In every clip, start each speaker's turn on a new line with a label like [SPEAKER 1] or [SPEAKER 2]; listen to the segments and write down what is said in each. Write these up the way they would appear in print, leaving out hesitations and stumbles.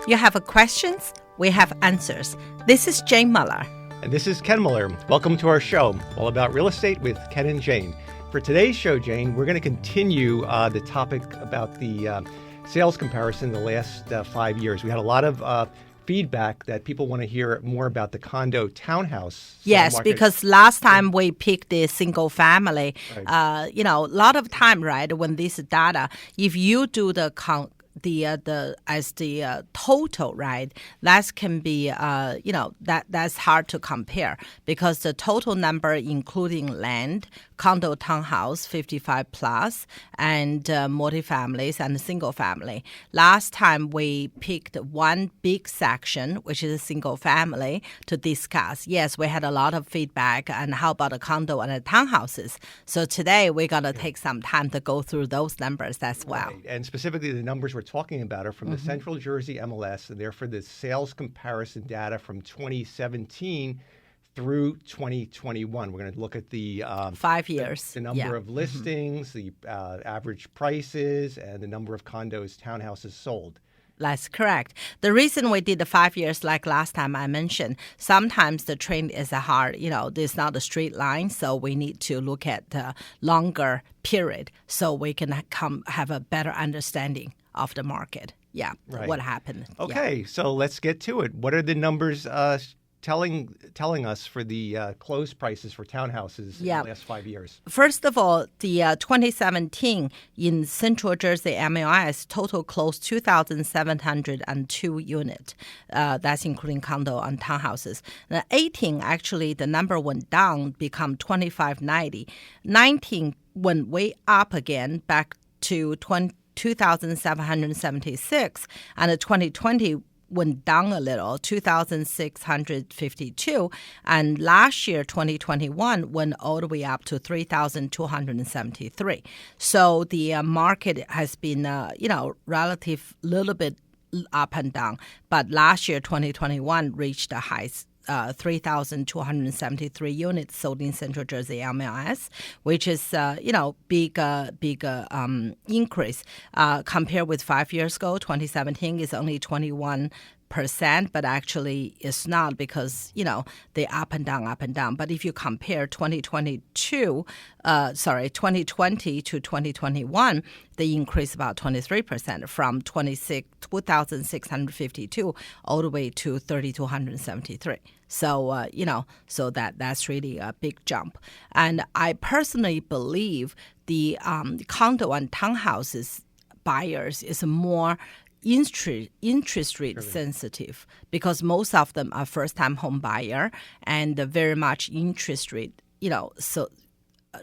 [SPEAKER 1] You have questions, we have answers. This is Jane Muller.
[SPEAKER 2] And this is Ken Muller. Welcome to our show, all about real estate with Ken and Jane. For today's show, Jane, we're going to continue the topic about the sales comparison the last 5 years. We had a lot of feedback that people want to hear more about the condo townhouse.
[SPEAKER 1] Yes,
[SPEAKER 2] market.
[SPEAKER 1] because last time we picked the single family,
[SPEAKER 2] Right.
[SPEAKER 1] a lot of time, right, when this data, if you do the total, right, that can be, that's hard to compare because the total number including land, condo, townhouse, 55 plus, and multifamilies and single family. Last time we picked one big section, which is a single family, to discuss. Yes, we had a lot of feedback and how about the condo and the townhouses. So today we're going to take some time to go through those numbers as well.
[SPEAKER 2] Right. And specifically the numbers we're talking about are from the Central Jersey MLS, and they're for the sales comparison data from 2017 through 2021. We're going to look at the
[SPEAKER 1] 5 years.
[SPEAKER 2] the number of listings, the average prices, and the number of condos, townhouses sold.
[SPEAKER 1] That's correct. The reason we did the 5 years, like last time I mentioned, sometimes the trend is hard. There's not a straight line, so we need to look at the longer period so we can have a better understanding of the market. Yeah,
[SPEAKER 2] Right.
[SPEAKER 1] What happened.
[SPEAKER 2] Okay, so let's get to it. What are the numbers telling us for the closed prices for townhouses in the last 5 years?
[SPEAKER 1] First of all, the 2017 in Central Jersey MLS total closed 2,702 units. That's including condo and townhouses. 18, actually, the number went down, become 2,590. 19 went way up again, back to 2,776. And 2020 went down a little, 2,652. And last year, 2021, went all the way up to 3,273. So the market has been, relative little bit up and down. But last year, 2021, reached the highest. 3,273 units sold in Central Jersey MLS, which is, big increase. Compared with 5 years ago, 2017 is only 21%, but actually it's not because, they up and down. But if you compare 2020 to 2021, they increased about 23% from 2,652 all the way to 3,273. So, so that's really a big jump. And I personally believe the condo and townhouses buyers is more interest rate sensitive because most of them are first-time home buyer and very much interest rate,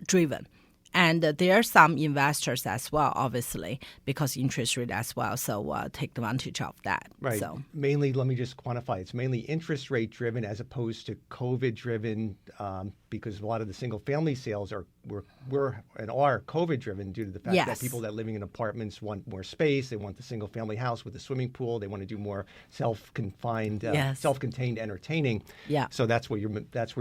[SPEAKER 1] driven. And there are some investors as well, obviously, because interest rate as well. So take advantage of that.
[SPEAKER 2] Right.
[SPEAKER 1] So
[SPEAKER 2] mainly, let me just quantify. It's mainly interest rate driven as opposed to COVID driven, because a lot of the single family sales were COVID driven due to the fact that people that living in apartments want more space. They want the single family house with a swimming pool. They want to do more self-confined, self-contained entertaining.
[SPEAKER 1] Yeah.
[SPEAKER 2] So that's where you're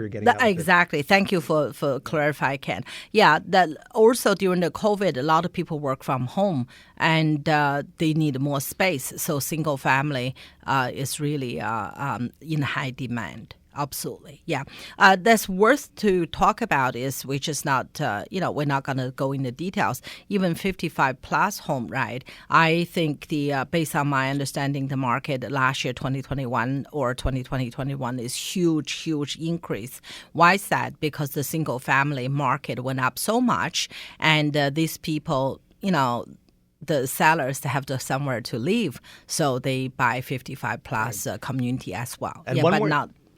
[SPEAKER 2] getting at.
[SPEAKER 1] Exactly. Thank you for clarifying, Ken. Yeah. That also during the COVID, a lot of people work from home and they need more space. So single family is really in high demand. Absolutely. Yeah. That's worth to talk about is which is not, we're not going to go into details. Even 55 plus home, right? I think based on my understanding, the market last year, 2021 or 2020-21 is huge increase. Why is that? Because the single family market went up so much and these people, the sellers have somewhere to live. So they buy 55 plus community as well.
[SPEAKER 2] And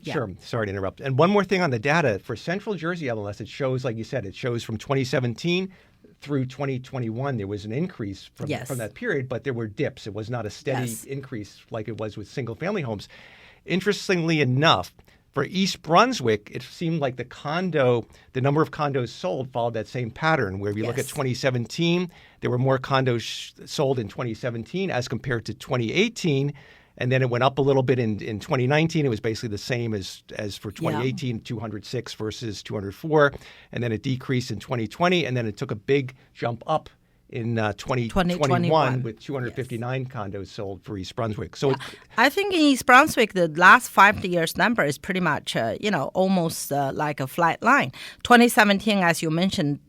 [SPEAKER 2] Sure. Sorry to interrupt. And one more thing on the data. For Central Jersey MLS, it shows, like you said, it shows from 2017 through 2021, there was an increase from that period, but there were dips. It was not a steady increase like it was with single-family homes. Interestingly enough, for East Brunswick, it seemed like the number of condos sold followed that same pattern, where if you look at 2017, there were more condos sold in 2017 as compared to 2018. And then it went up a little bit in 2019. It was basically the same as for 2018, 206 versus 204. And then it decreased in 2020. And then it took a big jump up in 2021 with 259 condos sold for East Brunswick. So
[SPEAKER 1] I think in East Brunswick, the last 5 years number is pretty much, almost like a flat line. 2017, as you mentioned,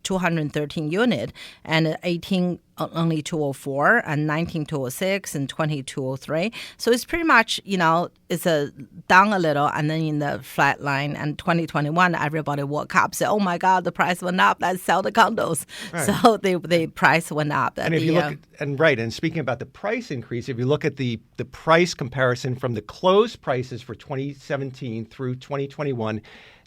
[SPEAKER 1] 213 unit, and 18 only 204, and 19 206, and 20 203. So it's pretty much, it's down a little, and then in the flat line. And 2021, everybody woke up, said, "Oh my God, the price went up. Let's sell the condos." Right. So the price went up.
[SPEAKER 2] And if you look and speaking about the price increase, if you look at the price comparison from the closed prices for 2017 through 2021.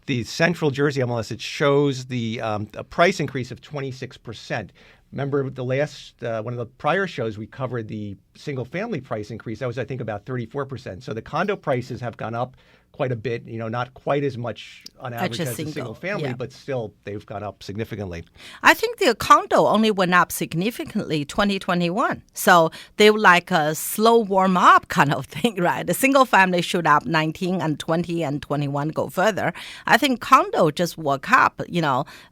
[SPEAKER 2] The Central Jersey MLS, it shows a price increase of 26%. Remember the last one of the prior shows we covered the single family price increase. That was, I think, about 34%. So the condo prices have gone up quite a bit. Not quite as much on average as a single family, but still they've gone up significantly.
[SPEAKER 1] I think the condo only went up significantly 2021. So they were like a slow warm up kind of thing, right? The single family shoot up 19 and 20 and 21 go further. I think condo just woke up,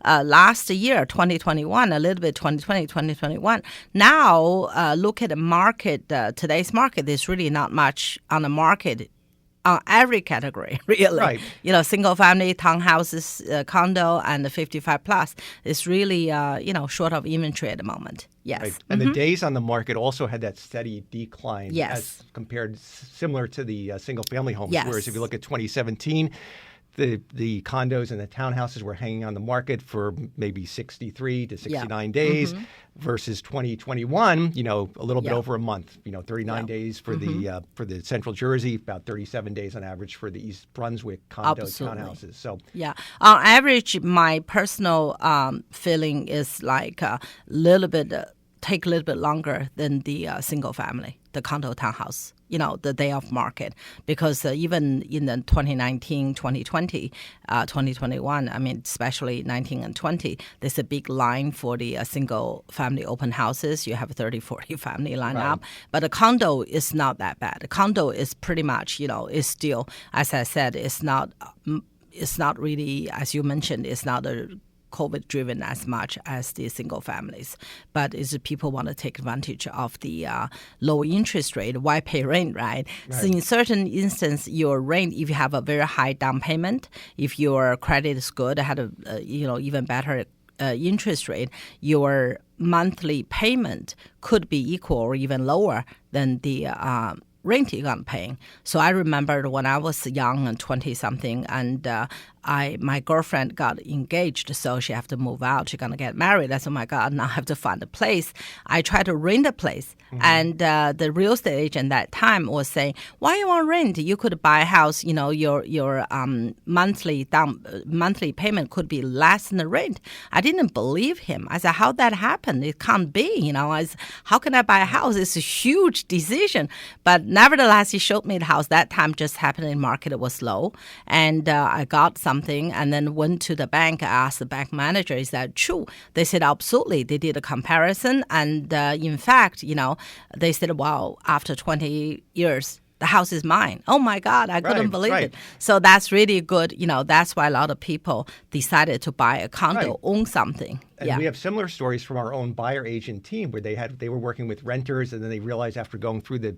[SPEAKER 1] last year, 2021, a little bit 2020, 2021. Now, look at the market, today's market, there's really not much on the market on every category, really.
[SPEAKER 2] Right.
[SPEAKER 1] Single family, townhouses, condo, and the 55 plus is really, short of inventory at the moment. Yes.
[SPEAKER 2] Right. And the days on the market also had that steady decline as compared, similar to the single family homes.
[SPEAKER 1] Yes.
[SPEAKER 2] Whereas if you look at 2017, the condos and the townhouses were hanging on the market for maybe 63 to 69 days versus 2021, a little bit over a month, 39 days for the Central Jersey, about 37 days on average for the East Brunswick condo townhouses. So
[SPEAKER 1] on average, my personal feeling is like a little bit take a little bit longer than the single family, the condo townhouse. The day of market, because even in the 2019, 2020, 2021, especially 19 and 20, there's a big line for the single family open houses. You have 30, 40 family line up. But a condo is not that bad. A condo is pretty much, is still, as I said, it's not really, as you mentioned, it's not a COVID-driven as much as the single families. But is people want to take advantage of the low interest rate, why pay rent, right? So in certain instances, your rent, if you have a very high down payment, if your credit is good, had a even better interest rate, your monthly payment could be equal or even lower than the rent you're paying. So I remember when I was young and 20-something, and my girlfriend got engaged, so she have to move out. She's going to get married. I said, oh, my God, now I have to find a place. I tried to rent a place. And the real estate agent that time was saying, why you want rent? You could buy a house, your monthly payment could be less than the rent. I didn't believe him. I said, how'd that happen? It can't be. How can I buy a house? It's a huge decision. But nevertheless, he showed me the house. That time just happened in market. It was low. And I got something and then went to the bank. I asked the bank manager, is that true? They said, absolutely. They did a comparison. And in fact, they said, wow, after 20 years, the house is mine. Oh, my God, I couldn't believe it. So that's really good. That's why a lot of people decided to buy a condo, own something.
[SPEAKER 2] And we have similar stories from our own buyer agent team where they were working with renters, and then they realized after going through the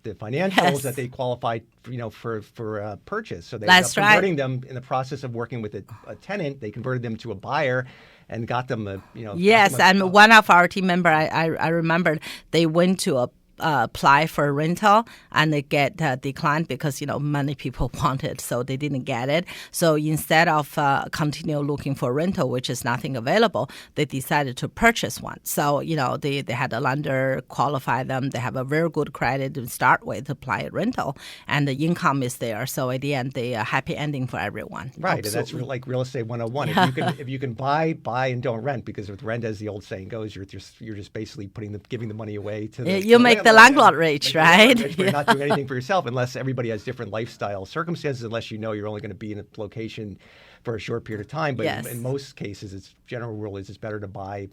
[SPEAKER 2] financials that they qualified, for purchase. So they ended up converting them in the process of working with a tenant. They converted them to a buyer and got them
[SPEAKER 1] Yes, and one of our team member, I remember they went to apply for a rental and they get declined because many people want it, so they didn't get it. So instead of continue looking for rental, which is nothing available, they decided to purchase one. So they had a lender qualify them. They have a very good credit to start with, apply a rental, and the income is there. So at the end, the happy ending for everyone.
[SPEAKER 2] Right, absolutely. And that's like real estate 101. If you can buy and don't rent, because with rent, as the old saying goes, you're just basically giving the money away to the
[SPEAKER 1] you make the landlord rich, right?
[SPEAKER 2] Rich, but you're not doing anything for yourself unless everybody has different lifestyle circumstances, unless you know you're only going to be in a location for a short period of time. But in most cases, it's general rule is it's better to buy,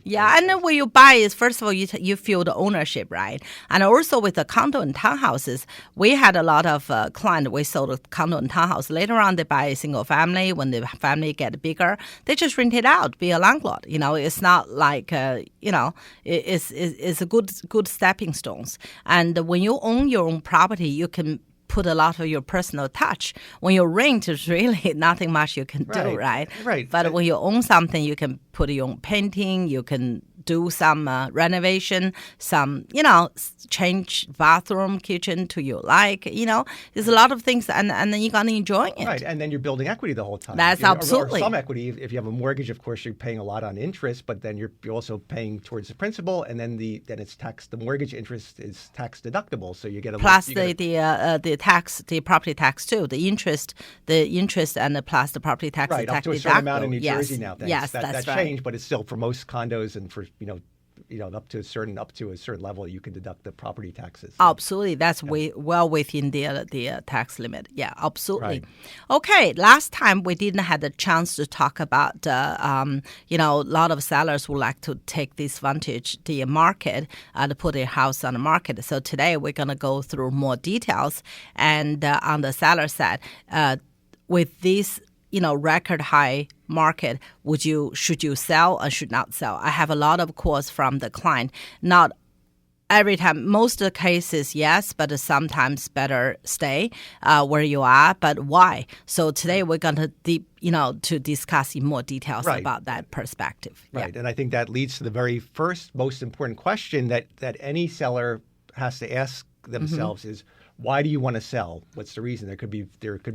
[SPEAKER 1] Yeah, and then when you buy is, first of all, you feel the ownership, right? And also with the condo and townhouses, we had a lot of clients. We sold a condo and townhouse. Later on, they buy a single family. When the family get bigger, they just rent it out, be a landlord. It's not like, it's a good stepping stones. And when you own your own property, you can put a lot of your personal touch. When you rent, there's really nothing much you can do, right?
[SPEAKER 2] Right.
[SPEAKER 1] But when you own something, you can put your own painting, you can do some renovation, some, change bathroom, kitchen to you like, there's a lot of things, and then you're going to enjoy it.
[SPEAKER 2] Right, and then you're building equity the whole time.
[SPEAKER 1] That's absolutely.
[SPEAKER 2] Or some equity. If you have a mortgage, of course, you're paying a lot on interest, but then you're also paying towards the principal, and then it's taxed. The mortgage interest is tax deductible, so you get a
[SPEAKER 1] plus the tax, the property tax too, the interest, and plus the property tax.
[SPEAKER 2] Right, up to a certain amount in New Jersey now.
[SPEAKER 1] Yes,
[SPEAKER 2] that's
[SPEAKER 1] right.
[SPEAKER 2] changed, but it's still for most condos and for up to a certain level, you can deduct the property taxes.
[SPEAKER 1] Absolutely, that's well within the tax limit. Yeah, absolutely.
[SPEAKER 2] Right.
[SPEAKER 1] Okay, last time we didn't have the chance to talk about a lot of sellers would like to take this advantage the market to put their house on the market. So today we're going to go through more details, and on the seller side, with this record high market, should you sell or should not sell? I have a lot of calls from the client. Not every time, most of the cases, yes, but sometimes better stay where you are. But why? So today we're going to discuss in more details about that perspective.
[SPEAKER 2] Right, and I think that leads to the very first most important question that any seller has to ask themselves is, why do you want to sell? What's the reason? There could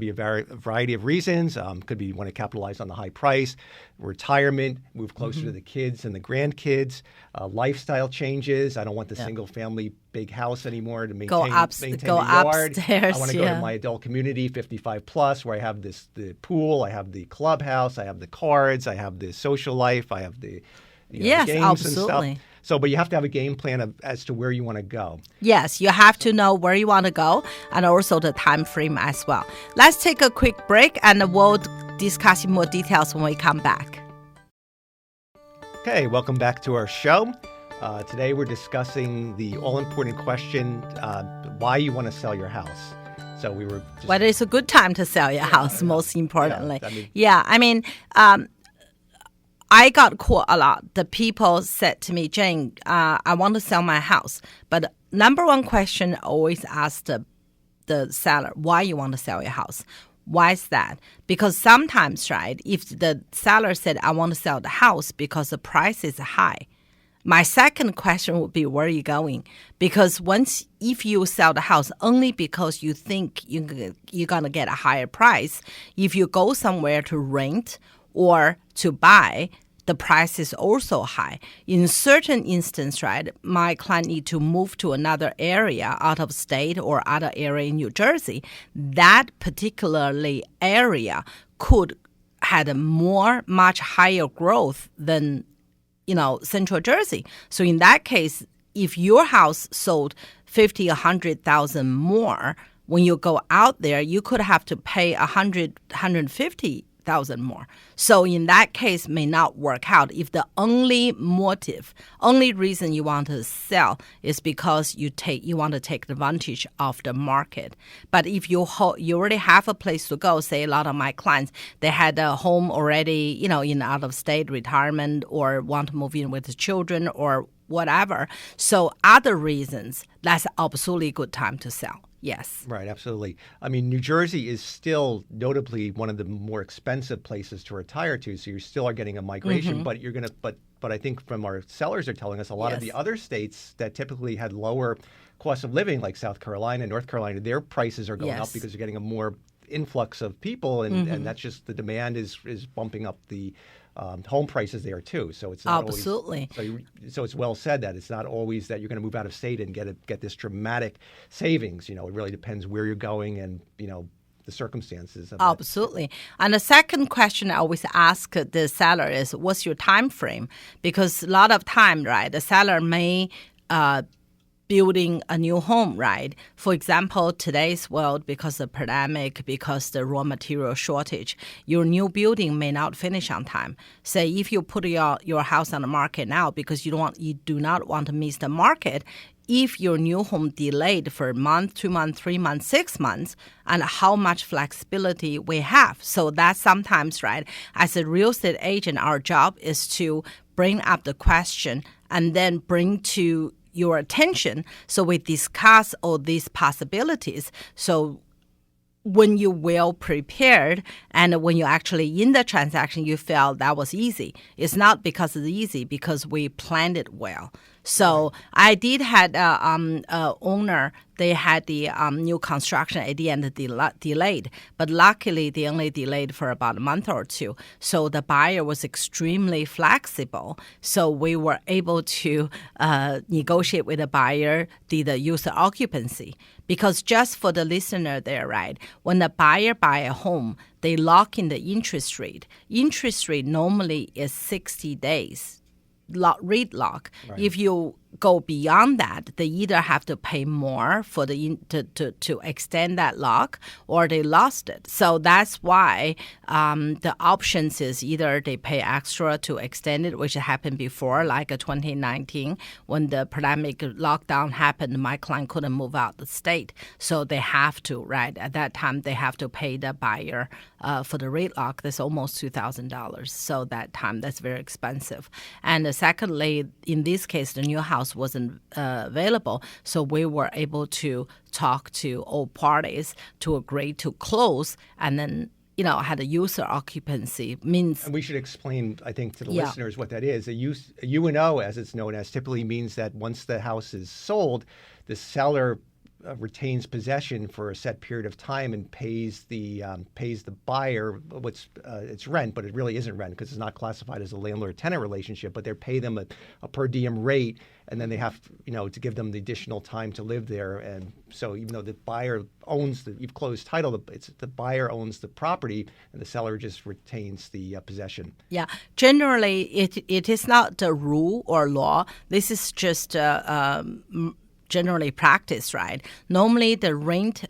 [SPEAKER 2] be a variety of reasons. Could be you want to capitalize on the high price, retirement, move closer to the kids and the grandkids, lifestyle changes. I don't want the single family big house anymore to maintain the yard.
[SPEAKER 1] Upstairs,
[SPEAKER 2] I want to go to my adult community, 55 plus, where I have the pool, I have the clubhouse, I have the cards, I have the social life, I have the games
[SPEAKER 1] absolutely.
[SPEAKER 2] and stuff. So, but you have to have a game plan as to where you want to go.
[SPEAKER 1] Yes, you have to know where you want to go and also the time frame as well. Let's take a quick break and we'll discuss in more details when we come back.
[SPEAKER 2] Okay, welcome back to our show. Today we're discussing the all-important question, why you want to sell your house. So we were
[SPEAKER 1] whether it's a good time to sell your house, most importantly. I got caught a lot. The people said to me, Jane, I want to sell my house. But number one question I always ask the seller, why you want to sell your house? Why is that? Because sometimes, right, if the seller said, I want to sell the house because the price is high, my second question would be, where are you going? Because if you sell the house only because you think you're going to get a higher price, if you go somewhere to rent or to buy, the price is also high. In certain instances, right, my client need to move to another area out of state or other area in New Jersey. That particularly area could had a much higher growth than Central Jersey. So in that case, if your house sold 50, 100,000 more, when you go out there, you could have to pay 100, 150,000 more. So in that case, may not work out. If the only reason you want to sell is because you want to take advantage of the market. But if you already have a place to go, say a lot of my clients, they had a home already, in out of state retirement or want to move in with the children or whatever. So other reasons, that's absolutely a good time to sell. Yes.
[SPEAKER 2] Right, absolutely. I mean, New Jersey is still notably one of the more expensive places to retire to, so you still are getting a migration, but you're going to but I think from our sellers are telling us a lot of the other states that typically had lower cost of living, like South Carolina, North Carolina, their prices are going up because you're getting a more influx of people, and that's just the demand is bumping up the home prices there too. So it's not
[SPEAKER 1] absolutely
[SPEAKER 2] always, so it's well said that it's not always that you're going to move out of state and get this dramatic savings. It really depends where you're going and the circumstances of
[SPEAKER 1] absolutely. And the second question I always ask the seller is, what's your time frame? Because a lot of time, right, the seller may building a new home, right? For example, today's world, because of the pandemic, because the raw material shortage, your new building may not finish on time. Say if you put your house on the market now because you do not want to miss the market, if your new home delayed for a month, 2 months, 3 months, 6 months, and how much flexibility we have. So that's sometimes, right, as a real estate agent, our job is to bring up the question and then bring to your attention. So we discuss all these possibilities. So when you're well prepared and when you're actually in the transaction, you feel that was easy. It's not because it's easy, because we planned it well. So I did had owner. They had the new construction at the end delayed, but luckily they only delayed for about a month or two. So the buyer was extremely flexible. So we were able to negotiate with the buyer the user occupancy. Because just for the listener there, right, when the buyer buy a home, they lock in the interest rate. Interest rate normally is 60 days. Rate lock. Right. If you go beyond that, they either have to pay more for to extend that lock, or they lost it. So that's why the options is either they pay extra to extend it, which happened before, like 2019 when the pandemic lockdown happened. My client couldn't move out the state, so they have to, right, at that time they have to pay the buyer for the rate lock. That's almost $2,000. So that time that's very expensive. And secondly, in this case, the new house wasn't available, so we were able to talk to all parties to agree to close, and then had a user occupancy means. And
[SPEAKER 2] we should explain, I think, to the listeners what that is. A U&O, as it's known as, typically means that once the house is sold, the seller retains possession for a set period of time and pays the buyer it's rent, but it really isn't rent because it's not classified as a landlord-tenant relationship. But they pay them a per diem rate, and then they have to give them the additional time to live there. And so even though the buyer owns you've closed title, it's the buyer owns the property, and the seller just retains the possession.
[SPEAKER 1] Yeah, generally it is not a rule or law. This is just generally practice, right? Normally the rent,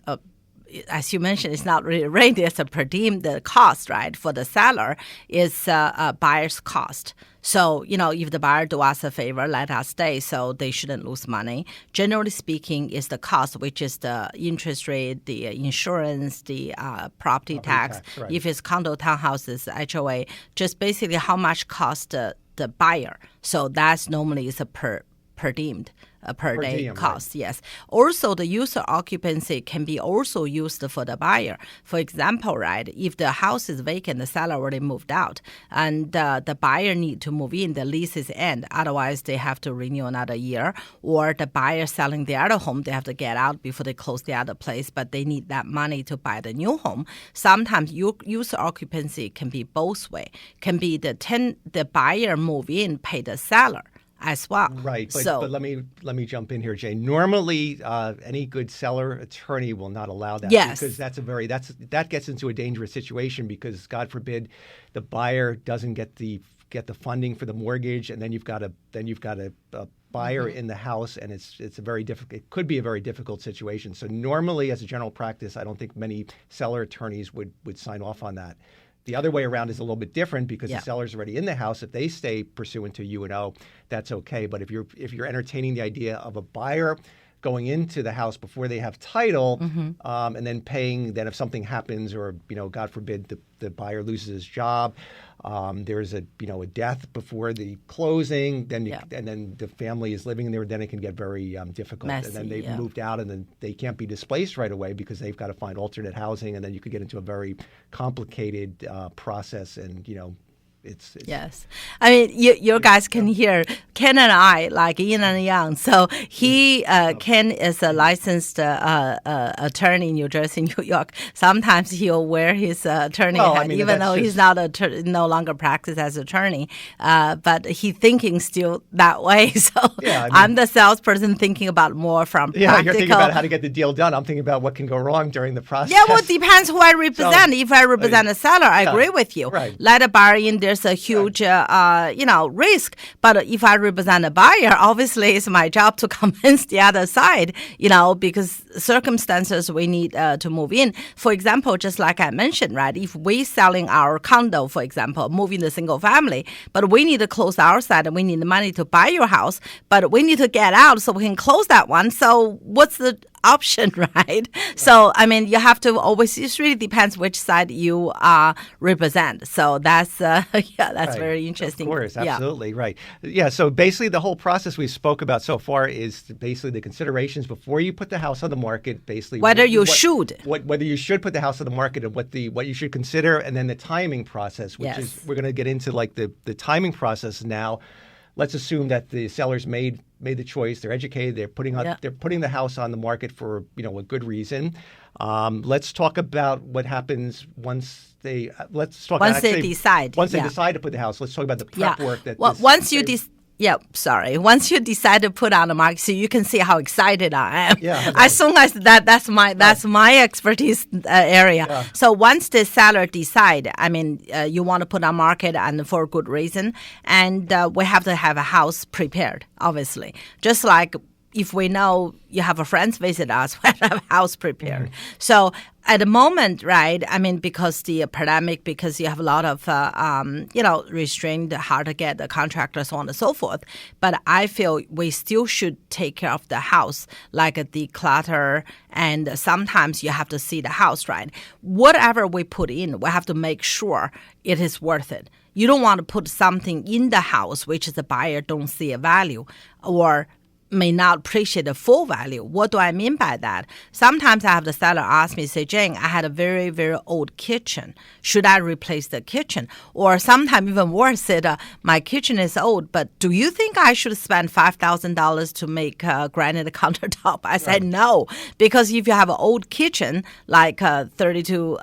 [SPEAKER 1] as you mentioned, it's not really rent, it's a per diem. The cost, right, for the seller is a buyer's cost. So, if the buyer do us a favor, let us stay, so they shouldn't lose money. Generally speaking, is the cost, which is the interest rate, the insurance, the property tax. Right. If it's condo, townhouses, HOA, just basically how much cost the buyer. So that's normally is a per diem. Per day cost, right. Yes. Also, the user occupancy can be also used for the buyer. For example, right, if the house is vacant, the seller already moved out, and the buyer need to move in, the lease is end. Otherwise, they have to renew another year. Or the buyer selling the other home, they have to get out before they close the other place, but they need that money to buy the new home. Sometimes user occupancy can be both way. Can be the buyer move in, pay the seller as well.
[SPEAKER 2] Right, but let me jump in here, Jay. Normally, any good seller attorney will not allow that.
[SPEAKER 1] Yes,
[SPEAKER 2] because that gets into a dangerous situation, because God forbid the buyer doesn't get the funding for the mortgage, and then you've got a buyer in the house, and it's a very difficult. It could be a very difficult situation. So normally, as a general practice, I don't think many seller attorneys would sign off on that. The other way around is a little bit different, because the seller's already in the house. If they stay pursuant to U&O, that's okay. But if you're entertaining the idea of a buyer going into the house before they have title, and then paying, then if something happens, or God forbid the buyer loses his job, there's a death before the closing, then and then the family is living there, then it can get very difficult.
[SPEAKER 1] Messy,
[SPEAKER 2] and then they've moved out, and then they can't be displaced right away because they've got to find alternate housing, and then you could get into a very complicated process, and it's
[SPEAKER 1] yes. I mean, you guys can hear Ken and I, like yin and yang. So Ken is a licensed attorney in New Jersey, New York. Sometimes he'll wear his attorney hat, even though he's not no longer practice as attorney. But he's thinking still that way. So I'm the salesperson thinking about more from practical.
[SPEAKER 2] You're thinking about how to get the deal done. I'm thinking about what can go wrong during the process.
[SPEAKER 1] Yeah, well, it depends who I represent. If I represent a seller, I agree with you.
[SPEAKER 2] Right.
[SPEAKER 1] Let a buyer in there, there's a huge, risk. But if I represent a buyer, obviously it's my job to convince the other side, because circumstances we need to move in. For example, just like I mentioned, right? If we selling our condo, for example, moving the single family, but we need to close our side and we need the money to buy your house, but we need to get out so we can close that one. So what's the option, right? So, you have to always, it really depends which side you represent. So that's
[SPEAKER 2] Right.
[SPEAKER 1] very interesting.
[SPEAKER 2] Of course, absolutely, right. Yeah, so basically the whole process we spoke about so far is basically the considerations before you put the house on the market, basically
[SPEAKER 1] whether you should
[SPEAKER 2] put the house on the market and what you should consider, and then the timing process, which is, we're going to get into like the timing process now. Let's assume that the sellers made the choice. They're educated. They're putting the house on the market for a good reason. Let's talk about what happens once they
[SPEAKER 1] decide.
[SPEAKER 2] Once they decide to put the house. Let's talk about the prep work that.
[SPEAKER 1] Once you decide to put on the market, so you can see how excited I am.
[SPEAKER 2] Yeah,
[SPEAKER 1] as soon as that's my expertise area.
[SPEAKER 2] Yeah.
[SPEAKER 1] So once the seller decide, you want to put on market and for a good reason, and we have to have a house prepared, obviously. Just like if we know you have a friends visit us, we have to have a house prepared. Mm-hmm. So at the moment, right, because the pandemic, because you have a lot of, restrained, hard to get the contractors, so on and so forth. But I feel we still should take care of the house, like a declutter, and sometimes you have to see the house, right? Whatever we put in, we have to make sure it is worth it. You don't want to put something in the house which the buyer don't see a value or may not appreciate the full value. What do I mean by that? Sometimes I have the seller ask me, say, Jane, I had a very, very old kitchen. Should I replace the kitchen? Or sometimes even worse, said, my kitchen is old, but do you think I should spend $5,000 to make granite countertop? I said, no, because if you have an old kitchen, like 32,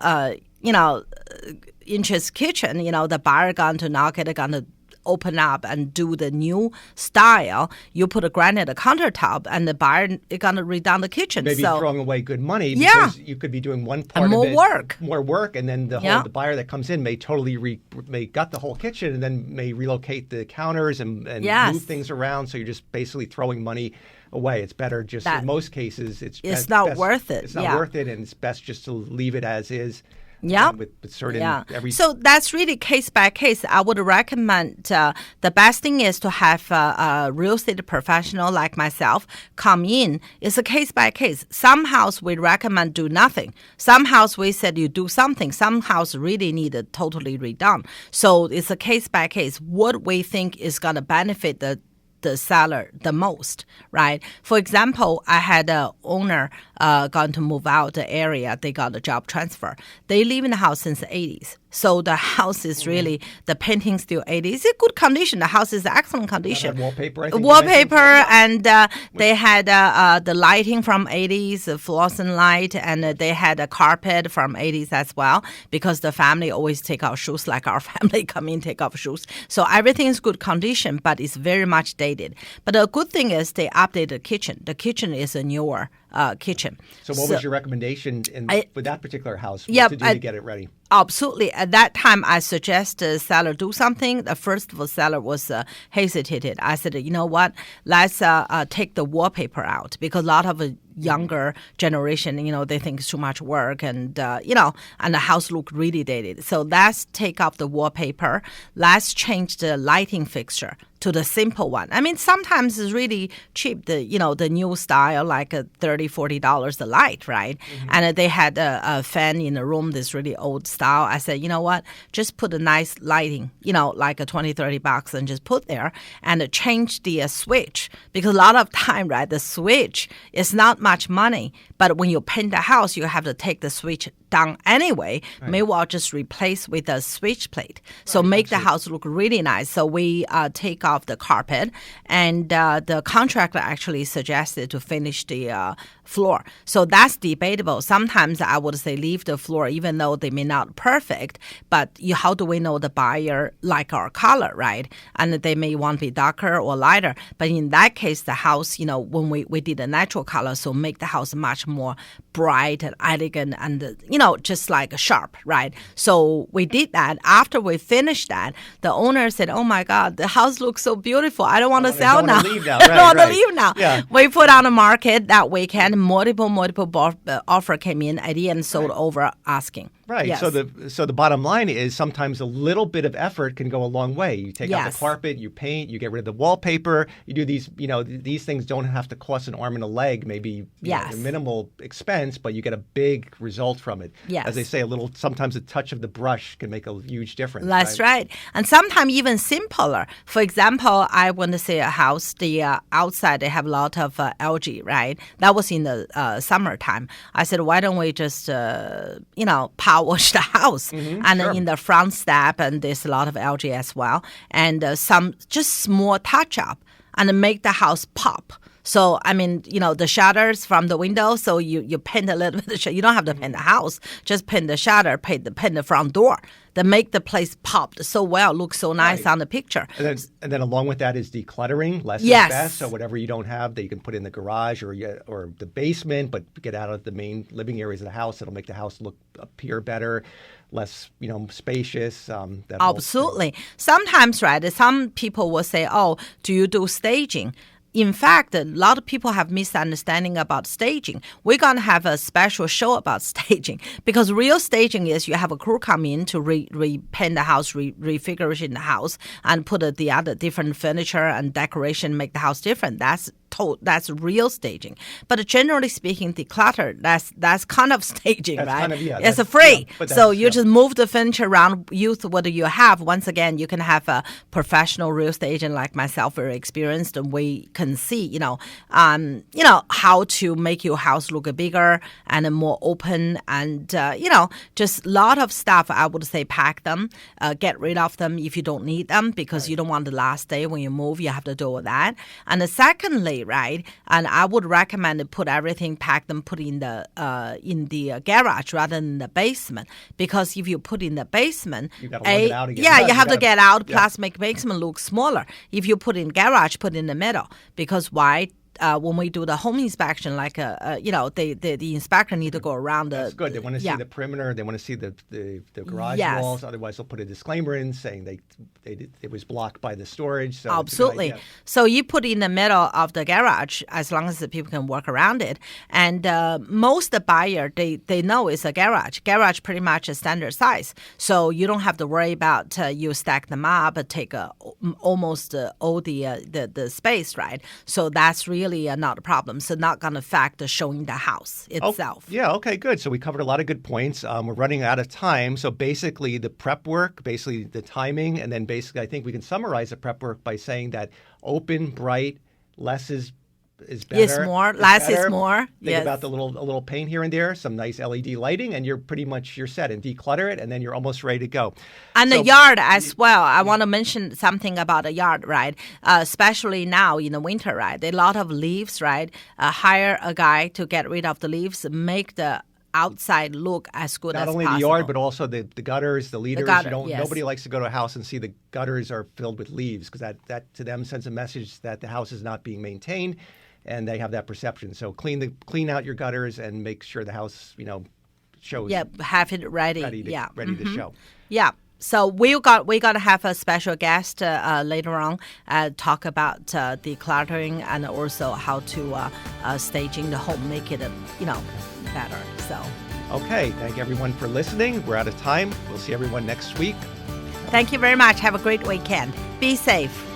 [SPEAKER 1] inches kitchen, the buyer going to knock it, going to open up and do the new style. You put a granite countertop, and the buyer is going to redone the kitchen.
[SPEAKER 2] Maybe throwing away good money because you could be doing one part
[SPEAKER 1] and
[SPEAKER 2] of it.
[SPEAKER 1] More work.
[SPEAKER 2] And then the buyer that comes in may totally may gut the whole kitchen and then may relocate the counters and move things around. So you're just basically throwing money away. It's better just in most cases. It's
[SPEAKER 1] not worth it.
[SPEAKER 2] It's not worth it, and it's best just to leave it as is.
[SPEAKER 1] Yeah.
[SPEAKER 2] With certain
[SPEAKER 1] So that's really case by case. I would recommend the best thing is to have a real estate professional like myself come in. It's a case by case. Some house we recommend do nothing. Some house we said you do something. Some house really need it totally redone. So it's a case by case. What we think is going to benefit the seller the most, right? For example, I had an owner going to move out the area. They got a job transfer. They live in the house since the 80s. So the house is really, the painting still 80s. It's in good condition. The house is excellent condition.
[SPEAKER 2] Wallpaper, I think.
[SPEAKER 1] Wallpaper, and they had the lighting from 80s, the fluorescent light, and they had a carpet from 80s as well, because the family always take off shoes, like our family come in, take off shoes. So everything is good condition, but it's very much dated. But the good thing is they updated the kitchen. The kitchen is a newer kitchen.
[SPEAKER 2] So what was your recommendation for that particular house? What to do to get it ready?
[SPEAKER 1] Absolutely. At that time, I suggest the seller do something. The first seller was hesitated. I said, you know what? Let's take the wallpaper out, because a lot of younger generation, they think it's too much work, and and the house look really dated. So let's take off the wallpaper. Let's change the lighting fixture to the simple one. Sometimes it's really cheap, the new style, like $30, $40 the light, right? Mm-hmm. And they had a fan in the room, this really old style. I said, you know what? Just put a nice lighting, like a $20, $30 and just put there, and change the switch. Because a lot of time, right, the switch is not much money, but when you paint the house, you have to take the switch down anyway. Right. May well just replace with a switch plate. So make the house look really nice. So we take off the carpet, and the contractor actually suggested to finish the floor. So that's debatable. Sometimes I would say leave the floor, even though they may not perfect, but how do we know the buyer like our color, right? And they may want to be darker or lighter. But in that case, the house, when we did a natural color, so so make the house much more bright and elegant and, just like sharp, right? So we did that. After we finished that, the owner said, oh my God, the house looks so beautiful. I don't want to sell now. I don't want to leave now.
[SPEAKER 2] Yeah.
[SPEAKER 1] We put on the market that weekend. Multiple offer came in. At the end, sold over asking.
[SPEAKER 2] Right.
[SPEAKER 1] Yes.
[SPEAKER 2] So the bottom line is sometimes a little bit of effort can go a long way. You take out the carpet, you paint, you get rid of the wallpaper. You do these, these things don't have to cost an arm and a leg, maybe a minimal expense, but you get a big result from it.
[SPEAKER 1] Yes.
[SPEAKER 2] As they say, sometimes a touch of the brush can make a huge difference.
[SPEAKER 1] That's right. And sometimes even simpler. For example, I want to say a house, the outside, they have a lot of algae, right? That was in the summertime. I said, why don't we just, power wash the house? And then in the front step, and there's a lot of algae as well. And some just small touch up and make the house pop. So, the shutters from the window, so you paint a little bit. You don't have to paint the house. Just paint the shutter, paint the front door. That make the place pop so well, look so nice on the picture.
[SPEAKER 2] And then along with that is decluttering. Less is best. So whatever you don't have that you can put in the garage or the basement, but get out of the main living areas of the house. It'll make the house appear better, less spacious.
[SPEAKER 1] Absolutely. Sometimes, right, some people will say, oh, do you do staging? In fact, a lot of people have misunderstanding about staging. We're going to have a special show about staging because real staging is you have a crew come in to repaint the house, refigure in the house, and put the other different furniture and decoration, make the house different. That's real staging. But generally speaking, declutter, that's kind of staging,
[SPEAKER 2] that's
[SPEAKER 1] right?
[SPEAKER 2] Kind of,
[SPEAKER 1] it's free. So you just move the furniture around, use what you have. Once again, you can have a professional real estate agent like myself, very experienced, and we can see, how to make your house look bigger and more open and, just a lot of stuff. I would say pack them, get rid of them if you don't need them because you don't want the last day when you move, you have to do all that. And secondly, right, and I would recommend to put everything, pack them, put in the garage rather than the basement because if you put in the basement,
[SPEAKER 2] you got to lug it out again.
[SPEAKER 1] Yeah, you have to get out. Plus, make basement look smaller. If you put in garage, put in the middle because why? When we do the home inspection, like the inspector need to go around.
[SPEAKER 2] That's good. They want to see the perimeter. They want to see the garage walls. Otherwise, they'll put a disclaimer in saying it was blocked by the storage. So
[SPEAKER 1] absolutely. So you put in the middle of the garage as long as the people can work around it. And most the buyer they know it's a garage. Garage pretty much a standard size. So you don't have to worry about you stack them up, take almost all the space, right? So that's really not a problem. So not going to affect showing the house itself.
[SPEAKER 2] Okay, good. So we covered a lot of good points. We're running out of time. So basically the prep work, basically the timing, and then basically I think we can summarize the prep work by saying that open, bright, less is better.
[SPEAKER 1] Is more, less is more.
[SPEAKER 2] Think about a little paint here and there, some nice LED lighting, and you're set. And declutter it, and then you're almost ready to go.
[SPEAKER 1] And the yard as well. I want to mention something about the yard, right? Especially now in the winter, right? There are a lot of leaves, right? Hire a guy to get rid of the leaves, make the outside look as good as possible.
[SPEAKER 2] Not only the yard, but also the gutters, the leaders. Nobody likes to go to a house and see the gutters are filled with leaves because that to them sends a message that the house is not being maintained. And they have that perception. So clean out your gutters and make sure the house, shows.
[SPEAKER 1] Yeah, have it ready.
[SPEAKER 2] Ready to show.
[SPEAKER 1] Yeah. So we got to have a special guest later on talk about decluttering and also how to staging the home, make it better. So.
[SPEAKER 2] Okay. Thank everyone for listening. We're out of time. We'll see everyone next week.
[SPEAKER 1] Thank you very much. Have a great weekend. Be safe.